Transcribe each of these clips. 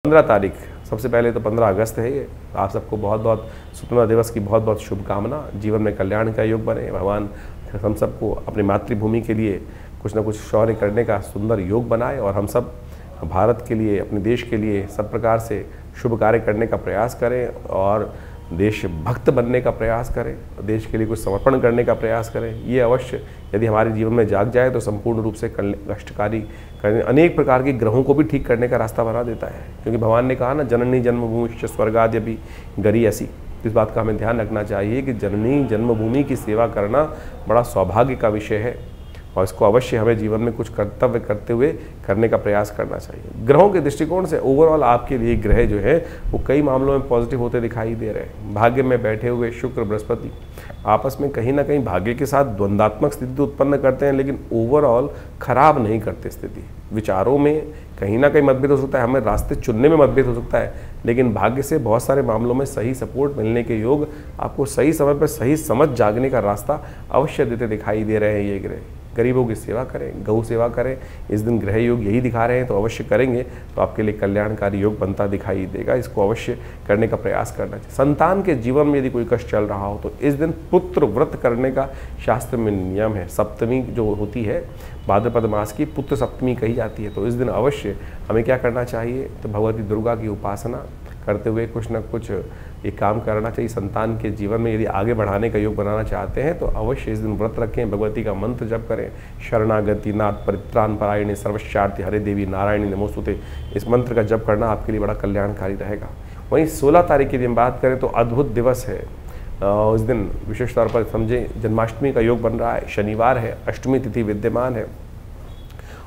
15 तारीख, सबसे पहले तो 15 अगस्त है ये। आप सबको बहुत बहुत स्वतंत्रता दिवस की बहुत बहुत शुभकामना। जीवन में कल्याण का योग बने, भगवान हम सबको अपनी मातृभूमि के लिए कुछ ना कुछ शौर्य करने का सुंदर योग बनाए और हम सब भारत के लिए, अपने देश के लिए सब प्रकार से शुभ कार्य करने का प्रयास करें और देशभक्त बनने का प्रयास करें, देश के लिए कुछ समर्पण करने का प्रयास करें। ये अवश्य यदि हमारे जीवन में जाग जाए तो संपूर्ण रूप से कष्टकारी करने, अनेक प्रकार के ग्रहों को भी ठीक करने का रास्ता बना देता है। क्योंकि भगवान ने कहा ना, जननी जन्मभूमिश्च स्वर्गाद्यपि गरीयसी। इस बात का हमें ध्यान रखना चाहिए कि जननी जन्मभूमि की सेवा करना बड़ा सौभाग्य का विषय है और इसको अवश्य हमें जीवन में कुछ कर्तव्य करते हुए करने का प्रयास करना चाहिए। ग्रहों के दृष्टिकोण से ओवरऑल आपके लिए ग्रह जो है वो कई मामलों में पॉजिटिव होते दिखाई दे रहे हैं। भाग्य में बैठे हुए शुक्र बृहस्पति आपस में कहीं ना कहीं भाग्य के साथ द्वंद्वात्मक स्थिति उत्पन्न करते हैं, लेकिन ओवरऑल खराब नहीं करते स्थिति। विचारों में कहीं ना कहीं मतभेद हो सकता है, हमें रास्ते चुनने में मतभेद हो सकता है, लेकिन भाग्य से बहुत सारे मामलों में सही सपोर्ट मिलने के योग, आपको सही समय पर सही समझ जागने का रास्ता अवश्य देते दिखाई दे रहे हैं ये ग्रह। गरीबों की सेवा करें, गौ सेवा करें, इस दिन ग्रह योग यही दिखा रहे हैं, तो अवश्य करेंगे तो आपके लिए कल्याणकारी योग बनता दिखाई देगा। इसको अवश्य करने का प्रयास करना चाहिए। संतान के जीवन में यदि कोई कष्ट चल रहा हो तो इस दिन पुत्र व्रत करने का शास्त्र में नियम है। सप्तमी जो होती है भाद्रपद मास की पुत्र सप्तमी कही जाती है, तो इस दिन अवश्य हमें क्या करना चाहिए, तो भगवती दुर्गा की उपासना करते हुए कुछ ना कुछ ये काम करना चाहिए। संतान के जीवन में यदि आगे बढ़ाने का योग बनाना चाहते हैं तो अवश्य इस दिन व्रत रखें, भगवती का मंत्र जप करें। शरणागति नाथ परित्राण परायणे सर्वशार्ति हरे देवी नारायणी नमोस्तुते, इस मंत्र का जप करना आपके लिए बड़ा कल्याणकारी रहेगा। वहीं 16 तारीख की हम बात करें तो अद्भुत दिवस है। उस दिन विशेष तौर पर समझें जन्माष्टमी का योग बन रहा है, शनिवार है, अष्टमी तिथि विद्यमान है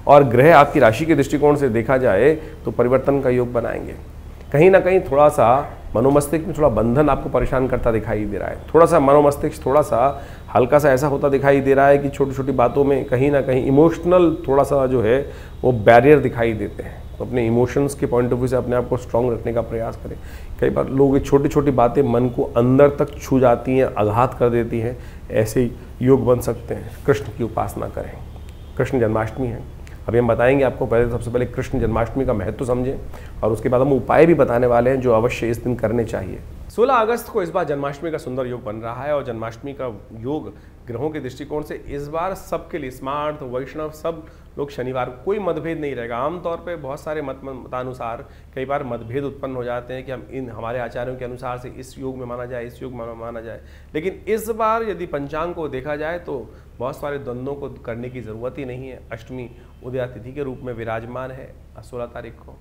और ग्रह आपकी राशि के दृष्टिकोण से देखा जाए तो परिवर्तन का योग बनाएंगे। कहीं ना कहीं थोड़ा सा मनोमस्तिष्क में थोड़ा बंधन आपको परेशान करता दिखाई दे रहा है। थोड़ा सा मनोमस्तिष्क थोड़ा सा हल्का सा ऐसा होता दिखाई दे रहा है कि छोटी छोटी बातों में कहीं ना कहीं इमोशनल थोड़ा सा जो है वो बैरियर दिखाई देते हैं। तो अपने इमोशंस के पॉइंट ऑफ व्यू से अपने आप को स्ट्रांग रखने का प्रयास करें। कई बार लोग छोटी छोटी बातें मन को अंदर तक छू जाती हैं, आघात कर देती हैं, ऐसे योग बन सकते हैं। कृष्ण की उपासना करें, कृष्ण जन्माष्टमी है। अभी हम बताएंगे आपको, पहले सबसे पहले कृष्ण जन्माष्टमी का महत्व समझें और उसके बाद हम उपाय भी बताने वाले हैं जो अवश्य इस दिन करने चाहिए। 16 अगस्त को इस बार जन्माष्टमी का सुंदर योग बन रहा है और जन्माष्टमी का योग ग्रहों के दृष्टिकोण से इस बार सबके लिए स्मार्ट वैष्णव सब लोग शनिवार को कोई मतभेद नहीं रहेगा। आमतौर पे बहुत सारे मतानुसार कई बार मतभेद उत्पन्न हो जाते हैं कि हम इन हमारे आचार्यों के अनुसार से इस योग में माना जाए, इस योग में माना जाए, लेकिन इस बार यदि पंचांग को देखा जाए तो बहुत सारे द्वंद्वों को करने की ज़रूरत ही नहीं है। अष्टमी उदया तिथि के रूप में विराजमान है 16 तारीख को।